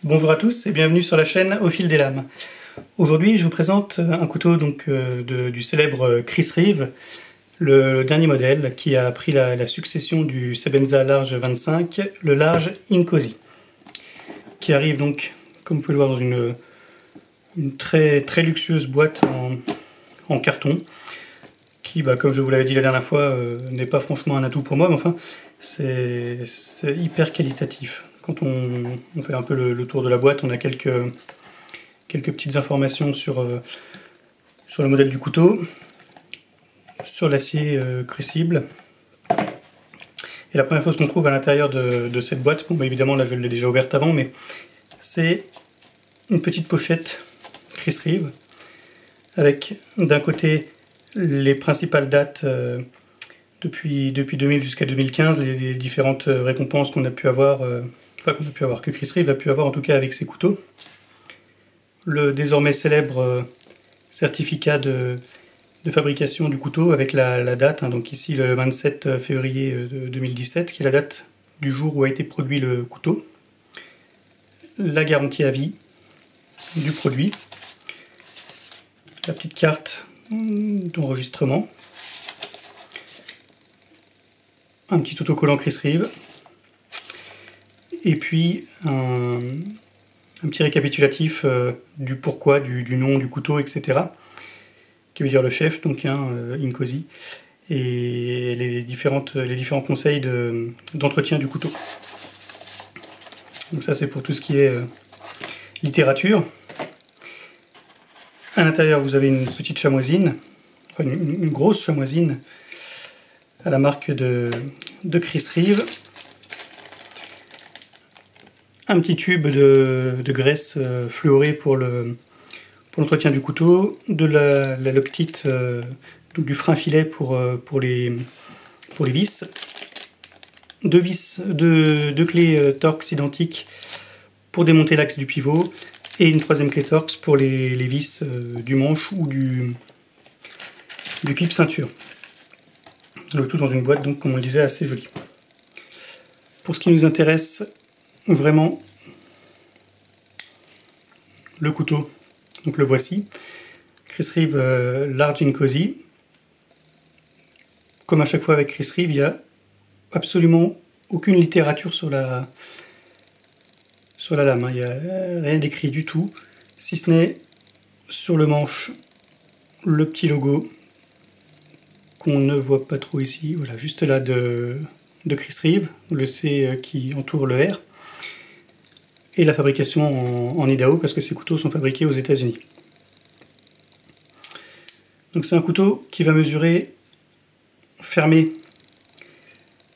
Bonjour à tous et bienvenue sur la chaîne Au fil des lames. Aujourd'hui je vous présente un couteau du célèbre Chris Reeve, le dernier modèle qui a pris la succession du Sebenza Large 25, le Large Inkosi, qui arrive donc, comme vous pouvez le voir, dans une très luxueuse boîte en carton, qui, comme je vous l'avais dit la dernière fois, n'est pas franchement un atout pour moi, mais enfin c'est hyper qualitatif. Quand on fait un peu le tour de la boîte, on a quelques petites informations sur le modèle du couteau, sur l'acier crucible. Et la première chose qu'on trouve à l'intérieur de cette boîte, bon, évidemment là je l'ai déjà ouverte avant, mais c'est une petite pochette Chris Reeve, avec d'un côté les principales dates depuis 2000 jusqu'à 2015, les différentes récompenses qu'on a pu avoir, que Chris Reeve a pu avoir en tout cas avec ses couteaux. Le désormais célèbre certificat de fabrication du couteau avec la date, donc ici le 27 février 2017, qui est la date du jour où a été produit le couteau. La garantie à vie du produit. La petite carte d'enregistrement. Un petit autocollant Chris Reeve. Et puis un petit récapitulatif du pourquoi, du nom du couteau, etc. Qui veut dire le chef, donc Inkosi, et les différents conseils d'entretien du couteau. Donc ça c'est pour tout ce qui est littérature. À l'intérieur vous avez une petite chamoisine, enfin une grosse chamoisine à la marque de Chris Reeve. Un petit tube de graisse fluorée pour l'entretien du couteau, de la loctite, donc du frein filet pour les vis, deux clés Torx identiques pour démonter l'axe du pivot, et une troisième clé Torx pour les vis du manche ou du clip ceinture. Le tout dans une boîte, donc comme on le disait, assez jolie. Pour ce qui nous intéresse vraiment, le couteau, donc le voici, Chris Reeve Large Inkosi. Comme à chaque fois avec Chris Reeve, il n'y a absolument aucune littérature sur la lame, il n'y a rien d'écrit du tout, si ce n'est sur le manche le petit logo qu'on ne voit pas trop ici, voilà, juste là de Chris Reeve, le C qui entoure le R, et la fabrication en Idaho, parce que ces couteaux sont fabriqués aux États-Unis. Donc c'est un couteau qui va mesurer fermé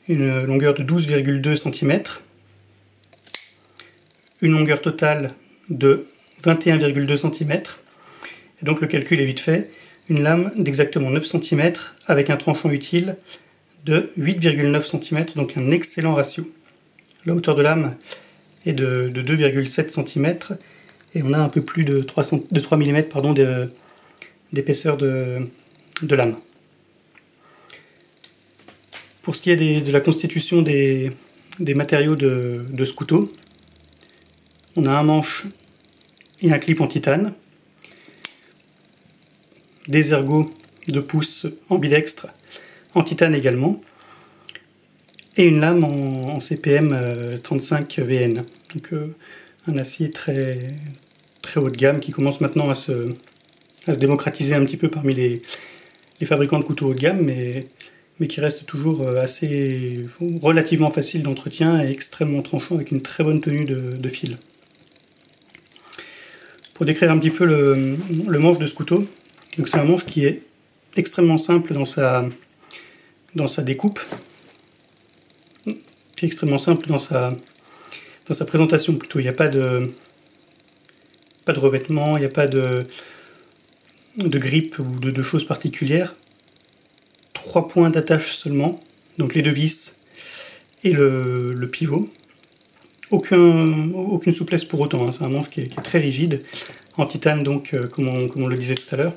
une longueur de 12,2 cm, une longueur totale de 21,2 cm, et donc le calcul est vite fait, une lame d'exactement 9 cm avec un tranchant utile de 8,9 cm, donc un excellent ratio. La hauteur de lame est de 2,7 cm, et on a un peu plus de 3 mm d'épaisseur de lame. Pour ce qui est de la constitution des matériaux de ce couteau, on a un manche et un clip en titane, des ergots de pouce ambidextre en titane également, et une lame en CPM 35 VN, donc un acier très haut de gamme qui commence maintenant à se démocratiser un petit peu parmi les fabricants de couteaux haut de gamme, mais qui reste toujours relativement facile d'entretien et extrêmement tranchant avec une très bonne tenue de fil. Pour décrire un petit peu le manche de ce couteau, donc c'est un manche qui est extrêmement simple dans sa découpe, qui est extrêmement simple dans sa présentation plutôt. Il n'y a pas de revêtement, il n'y a pas de grippe ou de choses particulières. 3 points d'attache seulement, donc les deux vis et le pivot. Aucune souplesse pour autant, hein. C'est un manche qui est très rigide, en titane donc, comme on le disait tout à l'heure.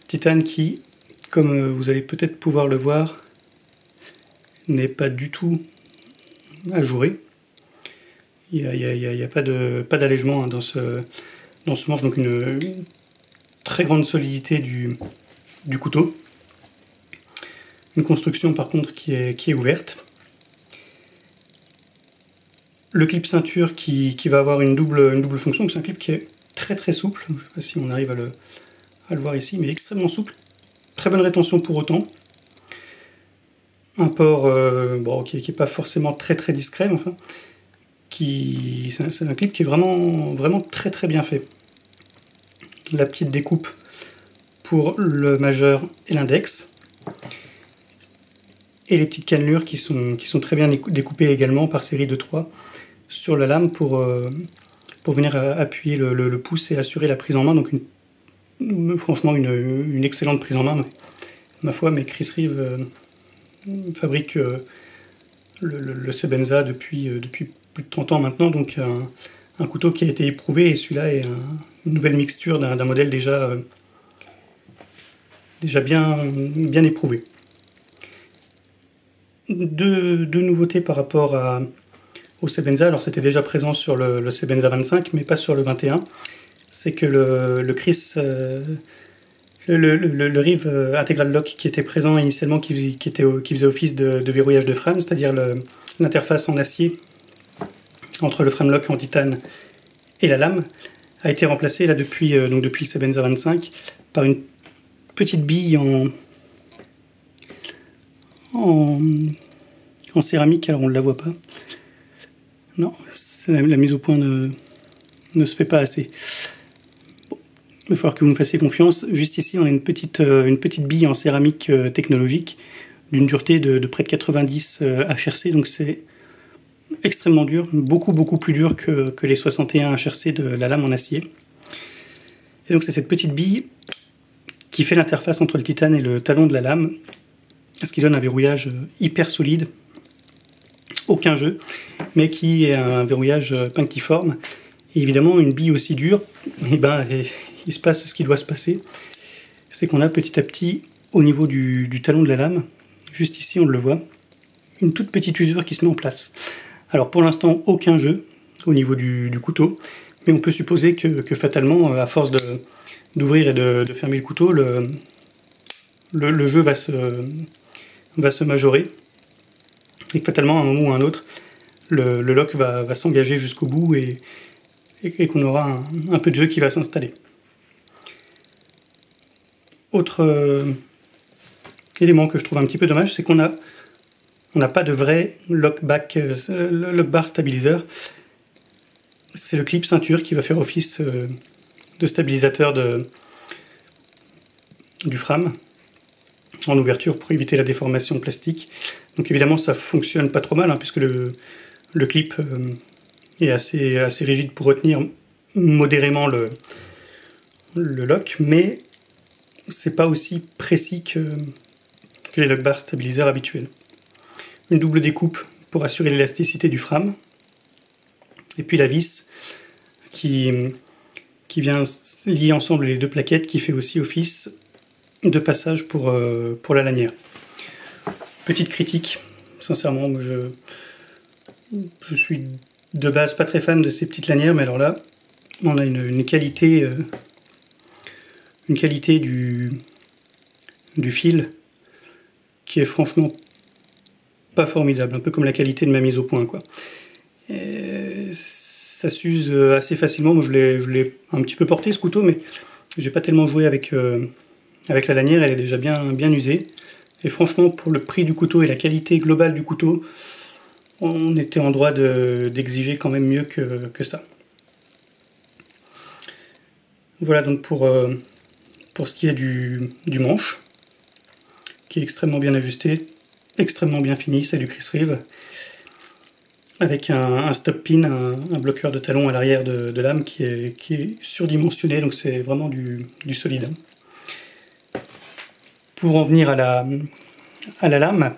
Titane qui, comme vous allez peut-être pouvoir le voir, n'est pas du tout ajouré. Il n'y a pas d'allègement hein, dans ce manche, donc une très grande solidité du couteau. Une construction par contre qui est ouverte. Le clip ceinture qui va avoir une double fonction, c'est un clip qui est très souple, je ne sais pas si on arrive à le voir ici, mais extrêmement souple. Très bonne rétention pour autant. Un port bon, qui n'est pas forcément très discret, mais enfin, c'est un clip qui est vraiment très bien fait. La petite découpe pour le majeur et l'index. Et les petites cannelures qui sont très bien découpées également par série de 3 sur la lame pour venir appuyer le pouce et assurer la prise en main. Donc franchement une excellente prise en main, ma foi, mais Chris Reeve fabrique le Sebenza depuis plus de 30 ans maintenant, donc un couteau qui a été éprouvé, et celui-là est une nouvelle mixture d'un modèle déjà bien éprouvé. Deux nouveautés par rapport au Sebenza. Alors c'était déjà présent sur le Sebenza 25, mais pas sur le 21. C'est que le Reeve Integral Lock qui était présent initialement, qui faisait office de verrouillage de frame, c'est-à-dire l'interface en acier entre le frame lock en titane et la lame, a été remplacé là depuis le Sebenza 25 par une petite bille en céramique. Alors on ne la voit pas. Non, la mise au point ne se fait pas assez. Bon, il va falloir que vous me fassiez confiance. Juste ici, on a une petite bille en céramique technologique d'une dureté de près de 90 HRC, donc c'est extrêmement dur, beaucoup plus dur que les 61 HRC de la lame en acier. Et donc c'est cette petite bille qui fait l'interface entre le titane et le talon de la lame, ce qui donne un verrouillage hyper solide, aucun jeu, mais qui est un verrouillage punctiforme. Et évidemment, une bille aussi dure, il se passe ce qui doit se passer, c'est qu'on a petit à petit, au niveau du talon de la lame, juste ici on le voit, une toute petite usure qui se met en place. Alors pour l'instant, aucun jeu au niveau du couteau, mais on peut supposer que fatalement, à force d'ouvrir et de fermer le couteau, le jeu va se majorer, et que fatalement, à un moment ou à un autre, le lock va s'engager jusqu'au bout, et qu'on aura un peu de jeu qui va s'installer. Autre élément que je trouve un petit peu dommage, c'est qu'on n'a pas de vrai lock bar stabiliseur. C'est le clip ceinture qui va faire office de stabilisateur du frame en ouverture pour éviter la déformation plastique. Donc évidemment ça fonctionne pas trop mal, hein, puisque le clip est assez rigide pour retenir modérément le lock, mais c'est pas aussi précis que les lock bars stabiliseurs habituels. Une double découpe pour assurer l'élasticité du frame, et puis la vis qui vient lier ensemble les deux plaquettes, qui fait aussi office de passage pour la lanière. Petite critique, sincèrement, moi je suis de base pas très fan de ces petites lanières, mais alors là, on a une qualité du fil qui est franchement pas formidable, un peu comme la qualité de ma mise au point, quoi. Et ça s'use assez facilement. Moi je l'ai un petit peu porté ce couteau, mais j'ai pas tellement joué avec la lanière, elle est déjà bien usée. Et franchement, pour le prix du couteau et la qualité globale du couteau, on était en droit d'exiger quand même mieux que ça. Voilà donc pour ce qui est du manche, qui est extrêmement bien ajusté, extrêmement bien fini, c'est du Chris Reeve, avec un stop pin, un bloqueur de talon à l'arrière de lame qui est surdimensionné, donc c'est vraiment du solide. Pour en venir à la lame,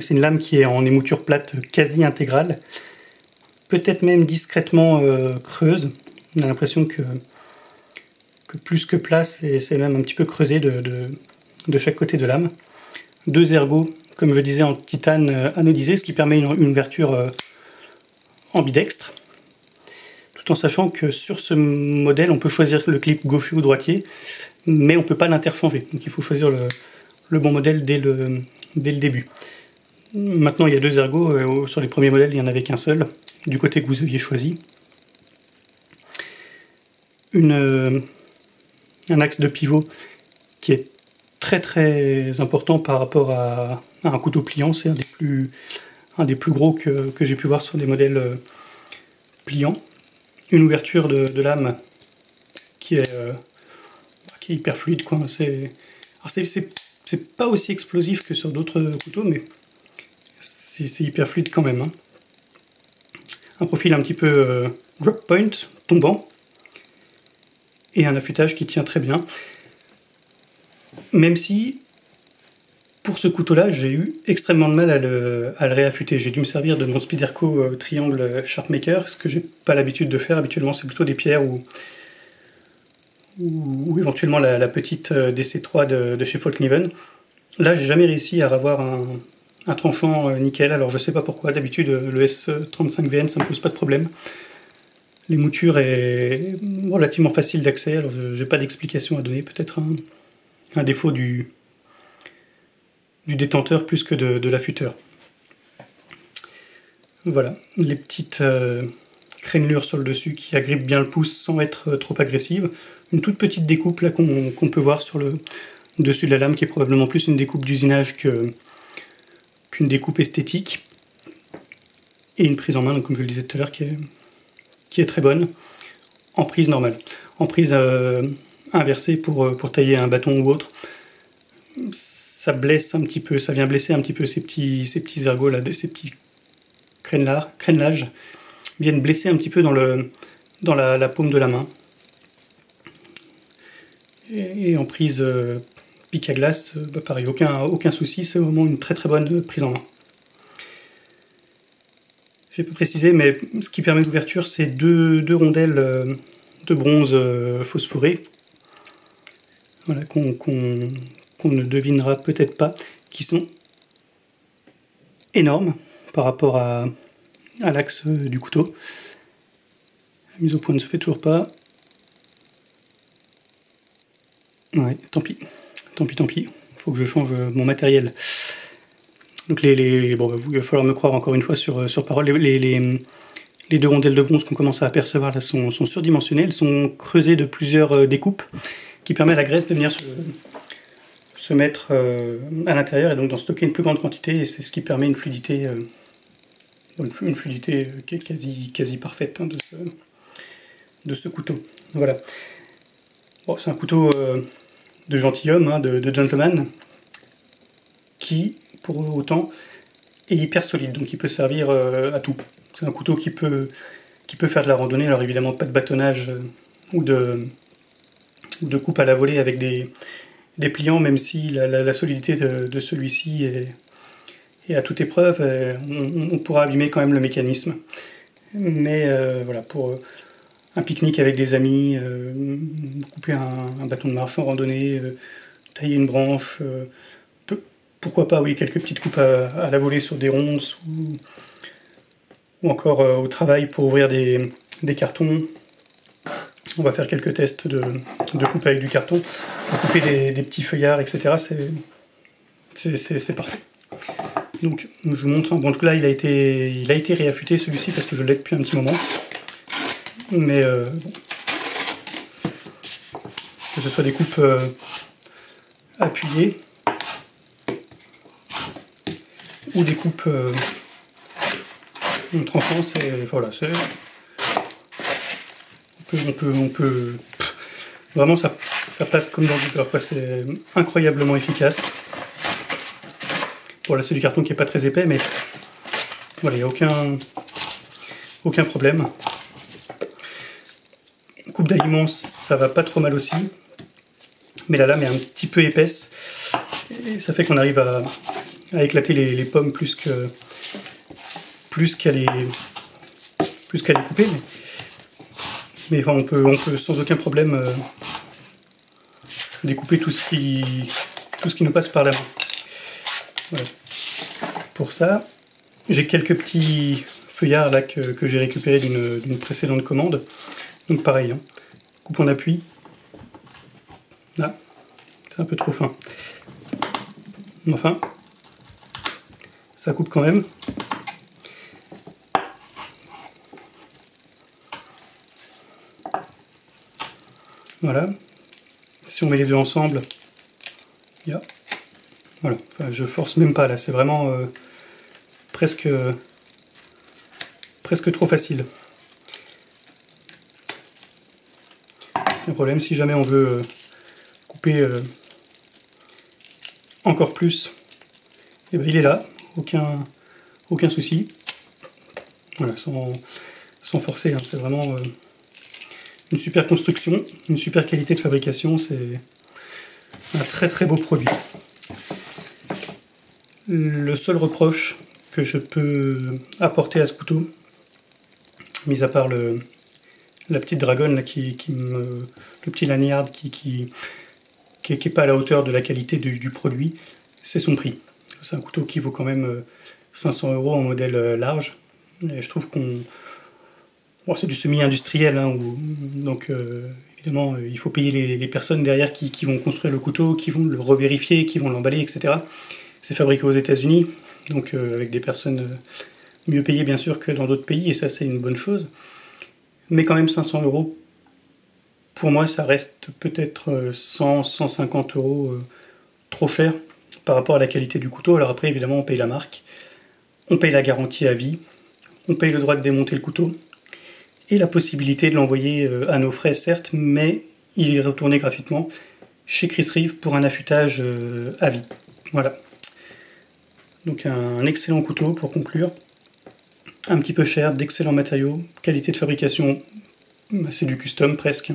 c'est une lame qui est en émouture plate quasi intégrale, peut-être même discrètement creuse. On a l'impression que plus que plat, c'est même un petit peu creusé de chaque côté de lame. Deux ergots, comme je disais, en titane anodisé, ce qui permet une ouverture ambidextre, tout en sachant que sur ce modèle, on peut choisir le clip gaucher ou droitier, mais on ne peut pas l'interchanger. Donc il faut choisir le bon modèle dès le début. Maintenant, il y a 2 ergots. Sur les premiers modèles, il n'y en avait qu'un seul, du côté que vous aviez choisi. Un axe de pivot qui est très très important par rapport à un couteau pliant. C'est un des plus gros que j'ai pu voir sur des modèles pliants. Une ouverture de lame qui est hyper fluide, quoi. C'est pas aussi explosif que sur d'autres couteaux, mais c'est hyper fluide quand même, hein. Un profil un petit peu drop point, tombant, et un affûtage qui tient très bien. Même si, pour ce couteau-là, j'ai eu extrêmement de mal à le réaffûter. J'ai dû me servir de mon Spyderco triangle Sharpmaker, ce que j'ai pas l'habitude de faire. Habituellement, c'est plutôt des pierres ou éventuellement la petite DC3 de chez Folkniven. Là, j'ai jamais réussi à avoir un tranchant nickel, alors je sais pas pourquoi. D'habitude, le S35VN, ça me pose pas de problème. Les moutures est relativement facile d'accès, alors j'ai pas d'explication à donner. Peut-être un défaut du détenteur plus que de l'affûteur. Voilà, les petites crénelures sur le dessus qui agrippent bien le pouce sans être trop agressives. Une toute petite découpe là qu'on peut voir sur le dessus de la lame, qui est probablement plus une découpe d'usinage qu'une découpe esthétique. Et une prise en main, donc, comme je le disais tout à l'heure, qui est très bonne, en prise normale. En prise inversée pour tailler un bâton ou autre, ça blesse un petit peu, ça vient blesser un petit peu ces petits ergots là, ces petits crénelages viennent blesser un petit peu dans la paume de la main. Et en prise pique à glace, pareil, aucun souci, c'est vraiment une très très bonne prise en main. J'ai pas précisé, mais ce qui permet l'ouverture, c'est deux rondelles de bronze phosphoré, voilà, qu'on ne devinera peut-être pas, qui sont énormes par rapport à l'axe du couteau. La mise au point ne se fait toujours pas. Ouais, tant pis, faut que je change mon matériel. Donc bon, il va falloir me croire encore une fois sur parole. Les deux rondelles de bronze qu'on commence à apercevoir là sont surdimensionnées. Elles sont creusées de plusieurs découpes qui permettent à la graisse de venir se mettre à l'intérieur et donc d'en stocker une plus grande quantité. Et c'est ce qui permet une fluidité qui est quasi parfaite, hein, de ce couteau. Voilà. Bon, c'est un couteau de gentilhomme, hein, de gentleman, qui, pour autant, est hyper solide, donc il peut servir à tout. C'est un couteau qui peut faire de la randonnée, alors évidemment pas de bâtonnage ou de coupe à la volée avec des pliants, même si la solidité de celui-ci est à toute épreuve, on pourra abîmer quand même le mécanisme. Mais voilà, pour un pique-nique avec des amis, couper un bâton de marche en randonnée, tailler une branche, pourquoi pas, oui, quelques petites coupes à la volée sur des ronces, ou encore au travail pour ouvrir des cartons. On va faire quelques tests de coupe avec du carton, pour couper des petits feuillards, etc. C'est parfait. Donc je vous montre, bon, donc là il a été réaffûté celui-ci parce que je l'ai depuis un petit moment. Mais bon, que ce soit des coupes appuyées ou des coupes tranchant, voilà, on peut vraiment ça passe comme dans du beurre, quoi. C'est incroyablement efficace. Bon, là c'est du carton qui est pas très épais, mais voilà, il n'y a aucun problème. Coupe d'aliments, ça va pas trop mal aussi, mais la lame est un petit peu épaisse et ça fait qu'on arrive à éclater les pommes plus qu'à les couper, mais enfin, on peut sans aucun problème découper tout ce qui nous passe par la main. Voilà. Pour ça, j'ai quelques petits feuillard là que j'ai récupéré d'une précédente commande. Donc pareil, hein. Coupe en appui. Là, c'est un peu trop fin. Mais enfin, ça coupe quand même. Voilà. Si on met les deux ensemble, voilà. Enfin, je force même pas là, c'est vraiment presque trop facile. Le problème, si jamais on veut couper encore plus, et ben il est là, aucun souci. Voilà, sans forcer, hein, c'est vraiment une super construction, une super qualité de fabrication, c'est un très beau produit. Le seul reproche que je peux apporter à ce couteau, mis à part la petite dragonne là, le petit lanyard qui est pas à la hauteur de la qualité du produit, c'est son prix. C'est un couteau qui vaut quand même 500 € en modèle large. Et je trouve qu'on... Bon, c'est du semi-industriel, hein, donc évidemment il faut payer les personnes derrière qui vont construire le couteau, qui vont le revérifier, qui vont l'emballer, etc. C'est fabriqué aux États-Unis, donc avec des personnes mieux payées bien sûr que dans d'autres pays, et ça c'est une bonne chose. Mais quand même 500 €, pour moi ça reste peut-être 100-150 € trop cher par rapport à la qualité du couteau. Alors après évidemment on paye la marque, on paye la garantie à vie, on paye le droit de démonter le couteau, et la possibilité de l'envoyer à nos frais certes, mais il est retourné gratuitement chez Chris Reeve pour un affûtage à vie. Voilà. Donc un excellent couteau pour conclure, un petit peu cher, d'excellents matériaux, qualité de fabrication, c'est du custom presque,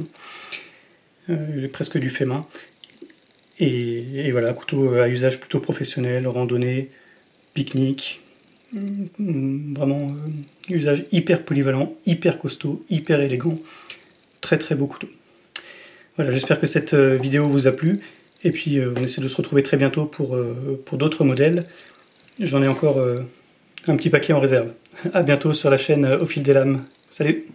presque du fait main. Et voilà, couteau à usage plutôt professionnel, randonnée, pique-nique, vraiment usage hyper polyvalent, hyper costaud, hyper élégant, très beau couteau. Voilà, j'espère que cette vidéo vous a plu, et puis on essaie de se retrouver très bientôt pour d'autres modèles. J'en ai encore un petit paquet en réserve. A bientôt sur la chaîne Au Fil des Lames. Salut!